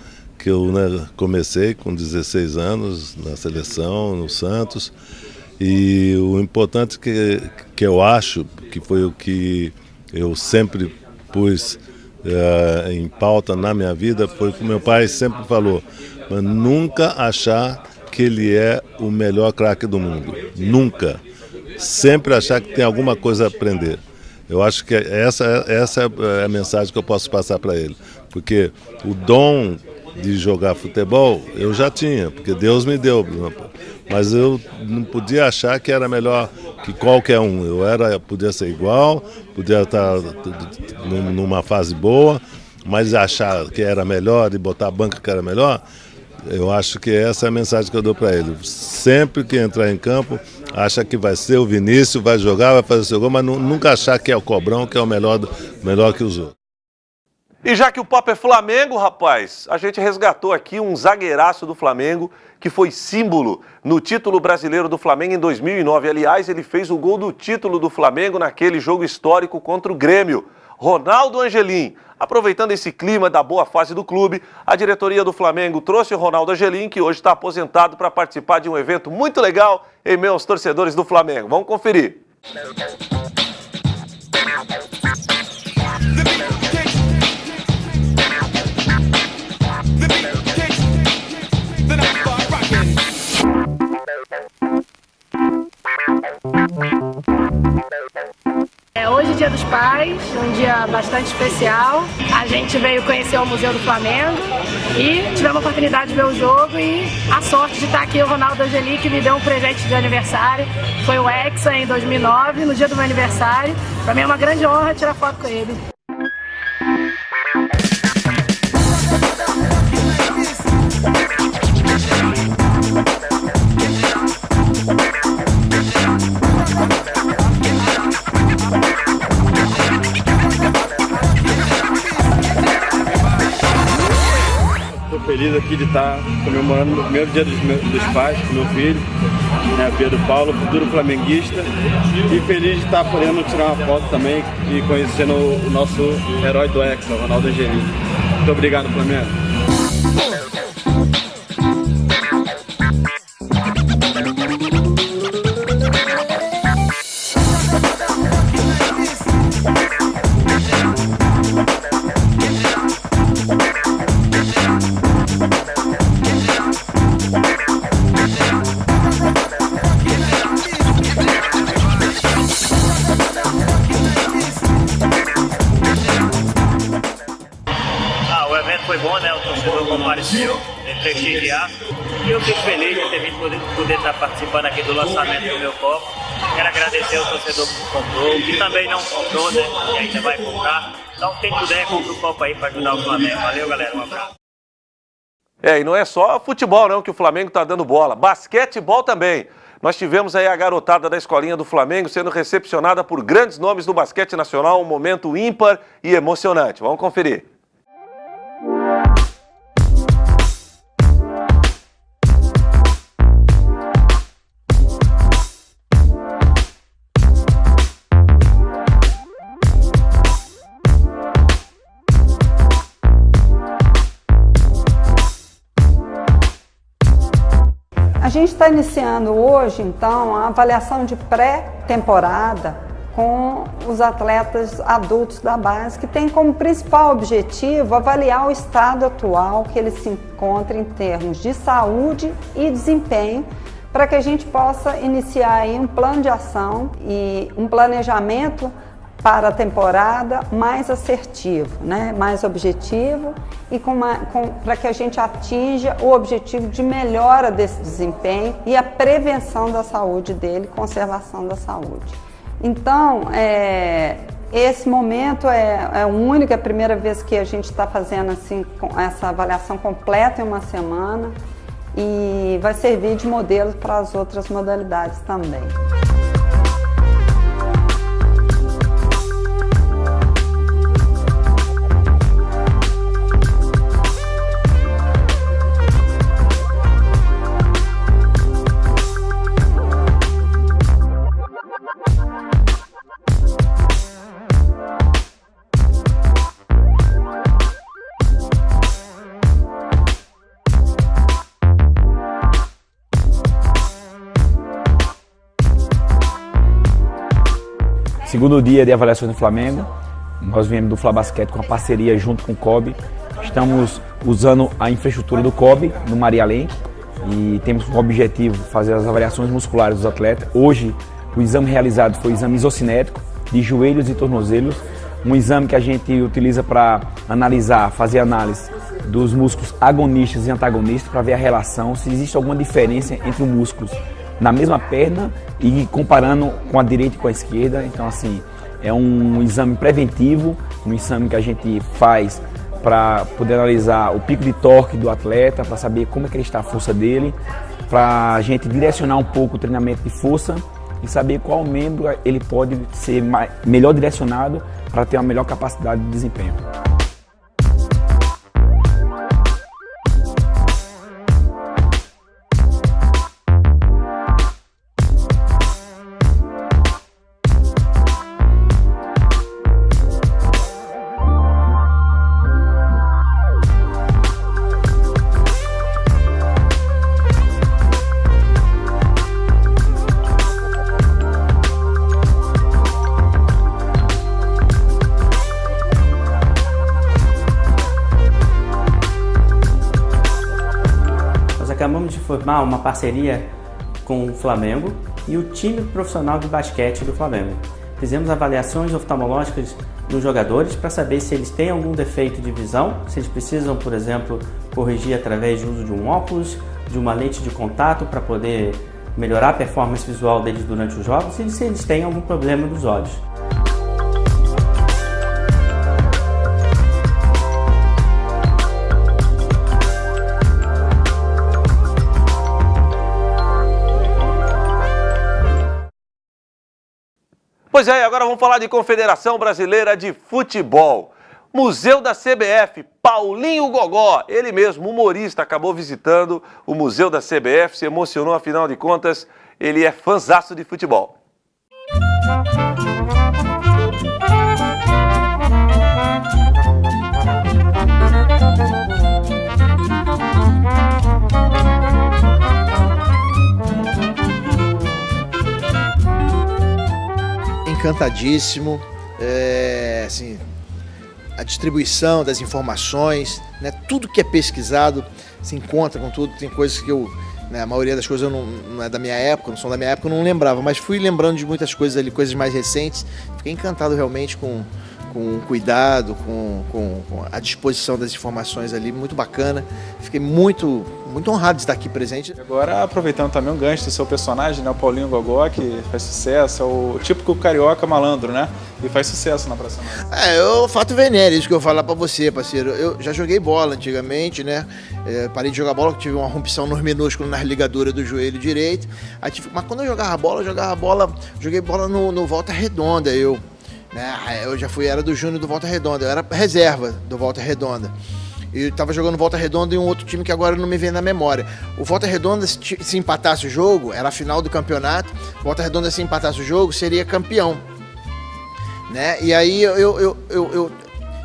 comecei, com 16 anos, na seleção, no Santos. E o importante que eu acho, que foi o que eu sempre pus em pauta na minha vida, foi o que meu pai sempre falou: mas nunca achar que ele é o melhor craque do mundo, nunca. Sempre achar que tem alguma coisa a aprender. Eu acho que essa é a mensagem que eu posso passar para ele, porque o dom de jogar futebol eu já tinha, porque Deus me deu, mas eu não podia achar que era melhor que qualquer um. Podia ser igual, podia estar numa fase boa, mas achar que era melhor e botar a banca que era melhor, eu acho que essa é a mensagem que eu dou para ele. Sempre que entrar em campo, acha que vai ser o Vinícius, vai jogar, vai fazer o seu gol, mas nunca achar que é o Cobrão, que é o melhor que os outros. E já que o papo é Flamengo, rapaz, a gente resgatou aqui um zagueiraço do Flamengo que foi símbolo no título brasileiro do Flamengo em 2009. Aliás, ele fez o gol do título do Flamengo naquele jogo histórico contra o Grêmio. Ronaldo Angelim. Aproveitando esse clima da boa fase do clube, a diretoria do Flamengo trouxe o Ronaldo Angelim, que hoje está aposentado, para participar de um evento muito legal em meio aos torcedores do Flamengo. Vamos conferir. Hoje, dia Dia dos Pais, um dia bastante especial. A gente veio conhecer o Museu do Flamengo e tivemos a oportunidade de ver o jogo e a sorte de estar aqui o Ronaldo Angelim, que me deu um presente de aniversário. Foi o Hexa em 2009, no dia do meu aniversário. Para mim é uma grande honra tirar foto com ele. Estou feliz aqui de estar comemorando o primeiro dia dos pais com meu filho, né, Pedro Paulo, futuro flamenguista, e feliz de estar podendo tirar uma foto também e conhecendo o nosso herói do Hexa, o Ronaldo Angelim. Muito obrigado, Flamengo. Foi bom, né? O torcedor compareceu, prestigiar. E eu fico feliz de ter vindo poder estar participando aqui do lançamento do meu copo. Quero agradecer ao torcedor que comprou, que também não comprou, né? Que ainda vai comprar. Então, quem puder, compra o copo aí para ajudar o Flamengo. Valeu, galera. Um abraço. E não é só futebol não que o Flamengo está dando bola, basquetebol também. Nós tivemos aí a garotada da escolinha do Flamengo sendo recepcionada por grandes nomes do basquete nacional, um momento ímpar e emocionante. Vamos conferir. A gente está iniciando hoje, então, a avaliação de pré-temporada com os atletas adultos da base, que tem como principal objetivo avaliar o estado atual que eles se encontram em termos de saúde e desempenho, para que a gente possa iniciar aí um plano de ação e um planejamento para a temporada mais assertivo, né? Mais objetivo e para que a gente atinja o objetivo de melhora desse desempenho e a prevenção da saúde dele, conservação da saúde. Então, esse momento é único, é a primeira vez que a gente está fazendo assim, essa avaliação completa em uma semana e vai servir de modelo para as outras modalidades também. Segundo dia de avaliações do Flamengo, nós viemos do Flabasquete com a parceria junto com o COB. Estamos usando a infraestrutura do COB no Maria Além e temos como objetivo fazer as avaliações musculares dos atletas. Hoje, o exame realizado foi o exame isocinético de joelhos e tornozelos, um exame que a gente utiliza para analisar, fazer análise dos músculos agonistas e antagonistas para ver a relação, se existe alguma diferença entre os músculos na mesma perna e comparando com a direita e com a esquerda. Então, assim, é um exame preventivo, um exame que a gente faz para poder analisar o pico de torque do atleta, para saber como é que ele está a força dele, para a gente direcionar um pouco o treinamento de força e saber qual membro ele pode ser melhor direcionado para ter uma melhor capacidade de desempenho. Acabamos de formar uma parceria com o Flamengo e o time profissional de basquete do Flamengo. Fizemos avaliações oftalmológicas dos jogadores para saber se eles têm algum defeito de visão, se eles precisam, por exemplo, corrigir através do uso de um óculos, de uma lente de contato para poder melhorar a performance visual deles durante os jogos e se eles têm algum problema dos olhos. Pois é, agora vamos falar de Confederação Brasileira de Futebol. Museu da CBF, Paulinho Gogó, ele mesmo, humorista, acabou visitando o Museu da CBF, se emocionou, afinal de contas, ele é fãzaço de futebol. Encantadíssimo, assim, a distribuição das informações, né, tudo que é pesquisado se encontra com tudo. Tem coisas que a maioria das coisas não é da minha época, não são da minha época, eu não lembrava, mas fui lembrando de muitas coisas ali, coisas mais recentes. Fiquei encantado realmente com o cuidado, com a disposição das informações ali, muito bacana. Fiquei muito honrado de estar aqui presente. Agora, aproveitando também um gancho do seu personagem, né, o Paulinho Gogó, que faz sucesso, é o típico carioca malandro, né? E faz sucesso na Praça Nossa. É o fato venéreo, isso que eu vou falar pra você, parceiro. Eu já joguei bola antigamente, né? Parei de jogar bola, porque tive uma rompição no minúsculo nas ligaduras do joelho direito. Mas quando eu jogava bola, joguei bola no Volta Redonda, eu já era do Júnior do Volta Redonda, eu era reserva do Volta Redonda. E estava jogando Volta Redonda em um outro time que agora não me vem na memória. O Volta Redonda, se empatasse o jogo, era a final do campeonato, Volta Redonda, se empatasse o jogo, seria campeão. Né? E aí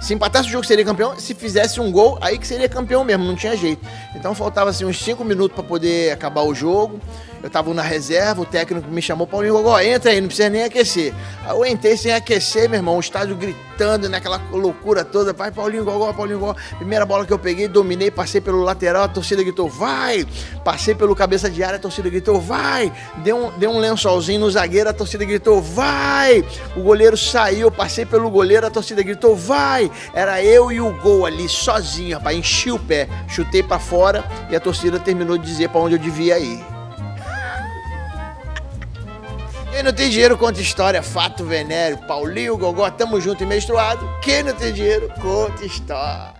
se empatasse o jogo, seria campeão. Se fizesse um gol, aí que seria campeão mesmo, não tinha jeito. Então faltava assim, uns 5 minutos para poder acabar o jogo. Eu tava na reserva, o técnico me chamou, Paulinho Gogó, entra aí, não precisa nem aquecer. Aí eu entrei sem aquecer, meu irmão, o estádio gritando, naquela loucura toda, vai Paulinho Gogó, Paulinho Gogó. Primeira bola que eu peguei, dominei, passei pelo lateral, a torcida gritou, vai! Passei pelo cabeça de área, a torcida gritou, vai! Deu um lençolzinho no zagueiro, a torcida gritou, vai! O goleiro saiu, passei pelo goleiro, a torcida gritou, vai! Era eu e o gol ali, sozinho, rapaz, enchi o pé, chutei pra fora e a torcida terminou de dizer pra onde eu devia ir. Quem não tem dinheiro conta história, fato venéreo, Paulinho Gogó, tamo junto e menstruado. Quem não tem dinheiro conta história.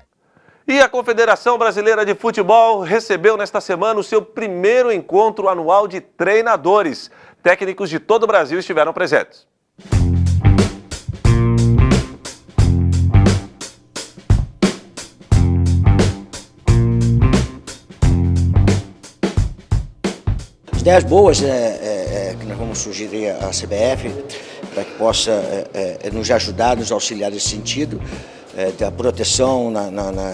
E a Confederação Brasileira de Futebol recebeu nesta semana o seu primeiro encontro anual de treinadores. Técnicos de todo o Brasil estiveram presentes. Ideias boas que nós vamos sugerir à CBF para que possa nos ajudar, nos auxiliar nesse sentido, da proteção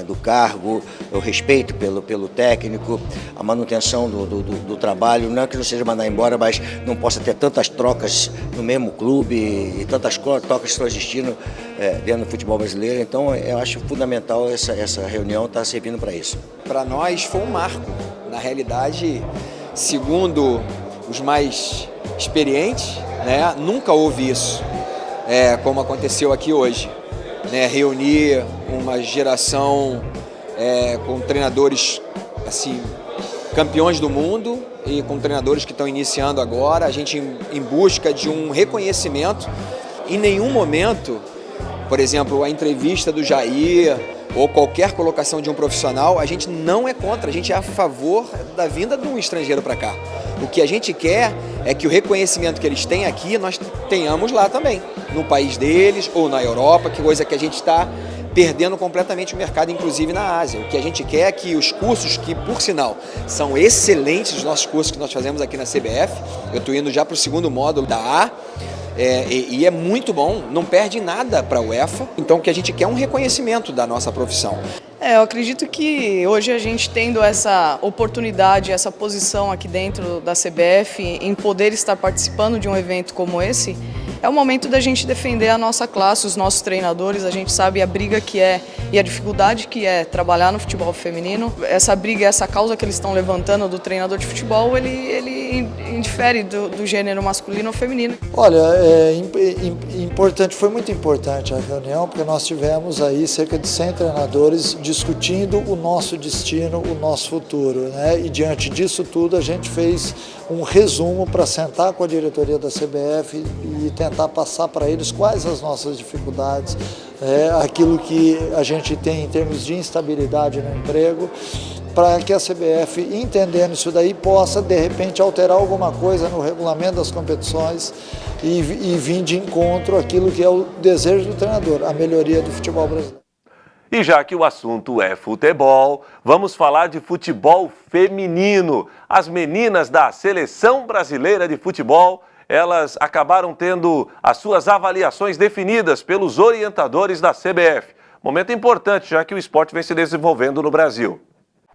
do cargo, o respeito pelo técnico, a manutenção do trabalho, não que não seja mandar embora, mas não possa ter tantas trocas no mesmo clube e tantas trocas que estão existindo dentro do futebol brasileiro. Então eu acho fundamental essa reunião estar servindo para isso. Para nós foi um marco, na realidade. Segundo os mais experientes, né, nunca houve isso, como aconteceu aqui hoje. Né, reunir uma geração com treinadores assim, campeões do mundo e com treinadores que estão iniciando agora, a gente em busca de um reconhecimento. Em nenhum momento, por exemplo, a entrevista do Jair ou qualquer colocação de um profissional, a gente não é contra, a gente é a favor da vinda de um estrangeiro para cá. O que a gente quer é que o reconhecimento que eles têm aqui, nós tenhamos lá também, no país deles ou na Europa, que coisa que a gente está perdendo completamente o mercado, inclusive na Ásia. O que a gente quer é que os cursos, que por sinal são excelentes, os nossos cursos que nós fazemos aqui na CBF, eu estou indo já para o 2º módulo da A, e é muito bom, não perde nada para a UEFA, então o que a gente quer é um reconhecimento da nossa profissão. Eu acredito que hoje a gente tendo essa oportunidade, essa posição aqui dentro da CBF, em poder estar participando de um evento como esse, é o momento da gente defender a nossa classe, os nossos treinadores. A gente sabe a briga que é e a dificuldade que é trabalhar no futebol feminino. Essa briga, essa causa que eles estão levantando do treinador de futebol, ele indifere do gênero masculino ou feminino. Olha, foi muito importante a reunião, porque nós tivemos aí cerca de 100 treinadores discutindo o nosso destino, o nosso futuro, né? E diante disso tudo a gente fez um resumo para sentar com a diretoria da CBF e tentar passar para eles quais as nossas dificuldades, aquilo que a gente tem em termos de instabilidade no emprego, para que a CBF, entendendo isso daí, possa, de repente, alterar alguma coisa no regulamento das competições e vir de encontro àquilo que é o desejo do treinador, a melhoria do futebol brasileiro. E já que o assunto é futebol, vamos falar de futebol feminino. As meninas da Seleção Brasileira de Futebol, elas acabaram tendo as suas avaliações definidas pelos orientadores da CBF. Momento importante, já que o esporte vem se desenvolvendo no Brasil.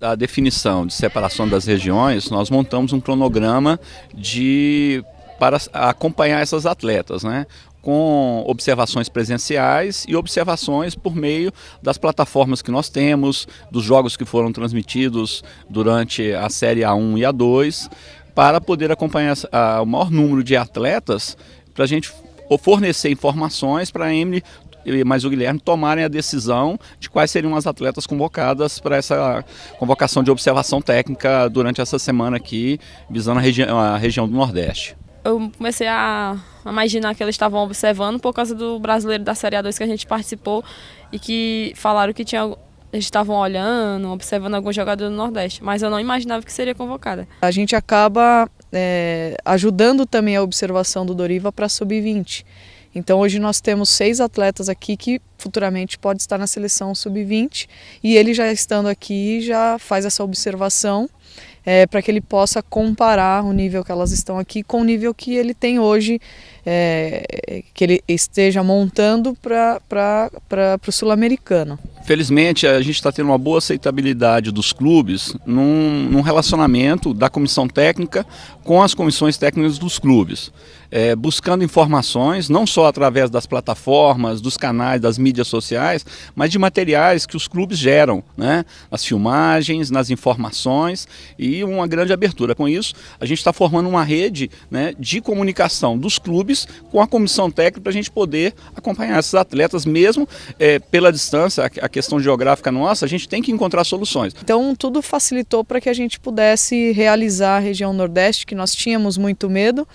A definição de separação das regiões, nós montamos um cronograma para acompanhar essas atletas, né? Com observações presenciais e observações por meio das plataformas que nós temos, dos jogos que foram transmitidos durante a Série A1 e A2, para poder acompanhar o maior número de atletas, para a gente fornecer informações para a Emily mais o Guilherme tomarem a decisão de quais seriam as atletas convocadas para essa convocação de observação técnica durante essa semana aqui, visando a região do Nordeste. Eu comecei a imaginar que eles estavam observando por causa do brasileiro da Série A2 que a gente participou e que falaram que eles estavam olhando, observando algum jogador do Nordeste, mas eu não imaginava que seria convocada. A gente acaba ajudando também a observação do Doriva para a Sub-20. Então hoje nós temos 6 atletas aqui que futuramente pode estar na seleção Sub-20 e ele já estando aqui já faz essa observação para que ele possa comparar o nível que elas estão aqui com o nível que ele tem hoje, que ele esteja montando para o Sul-Americano. Felizmente, a gente está tendo uma boa aceitabilidade dos clubes num relacionamento da comissão técnica com as comissões técnicas dos clubes, buscando informações, não só através das plataformas, dos canais, das mídias sociais, mas de materiais que os clubes geram, né? Nas filmagens, nas informações e uma grande abertura. Com isso, a gente está formando uma rede, né, de comunicação dos clubes com a comissão técnica para a gente poder acompanhar esses atletas, mesmo pela distância, a questão geográfica nossa, a gente tem que encontrar soluções. Então tudo facilitou para que a gente pudesse realizar a região Nordeste, que nós tínhamos muito medo,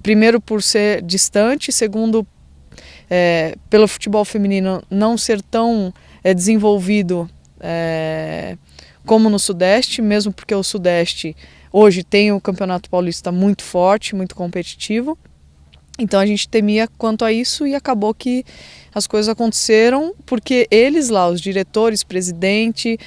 primeiro por ser distante, segundo pelo futebol feminino não ser tão desenvolvido como no Sudeste, mesmo porque o Sudeste hoje tem o Campeonato Paulista muito forte, muito competitivo. Então a gente temia quanto a isso e acabou que as coisas aconteceram porque eles lá, os diretores, o presidente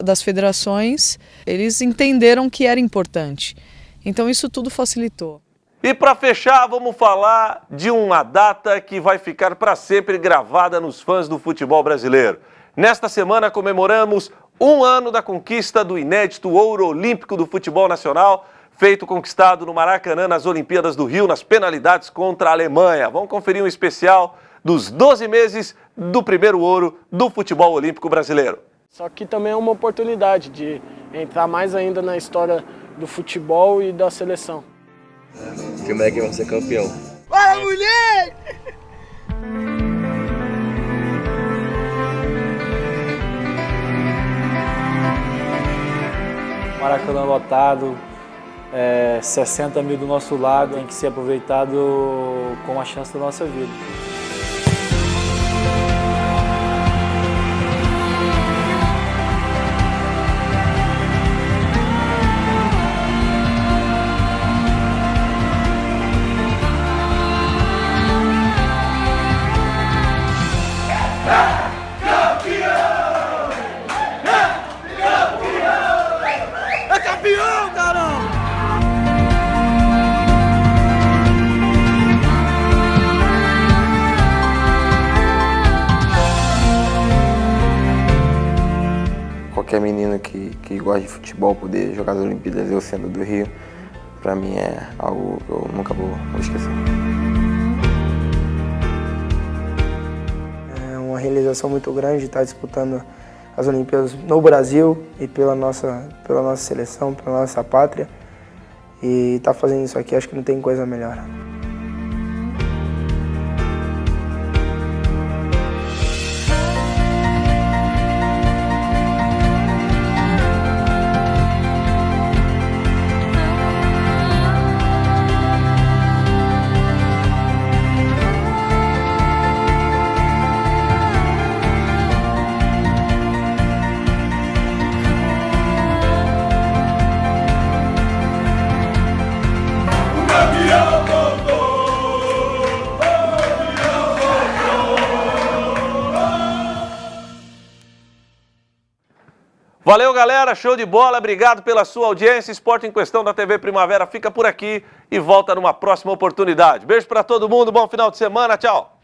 das federações, eles entenderam que era importante. Então isso tudo facilitou. E para fechar, vamos falar de uma data que vai ficar para sempre gravada nos fãs do futebol brasileiro. Nesta semana comemoramos 1 ano da conquista do inédito ouro olímpico do futebol nacional, conquistado no Maracanã nas Olimpíadas do Rio, nas penalidades contra a Alemanha. Vamos conferir um especial dos 12 meses do primeiro ouro do futebol olímpico brasileiro. Só que também é uma oportunidade de entrar mais ainda na história do futebol e da seleção. Que moleque vai ser campeão. Bora, mulher! Maracanã lotado, 60 mil do nosso lado, tem que ser aproveitado com a chance da nossa vida. Qualquer menino que gosta de futebol poder jogar as Olimpíadas, eu sendo do Rio, para mim é algo que eu nunca vou esquecer. É uma realização muito grande estar disputando as Olimpíadas no Brasil e pela nossa seleção, pela nossa pátria. E tá fazendo isso aqui, acho que não tem coisa melhor. Valeu, galera, show de bola, obrigado pela sua audiência. Esporte em Questão da TV Primavera fica por aqui e volta numa próxima oportunidade. Beijo pra todo mundo, bom final de semana, tchau.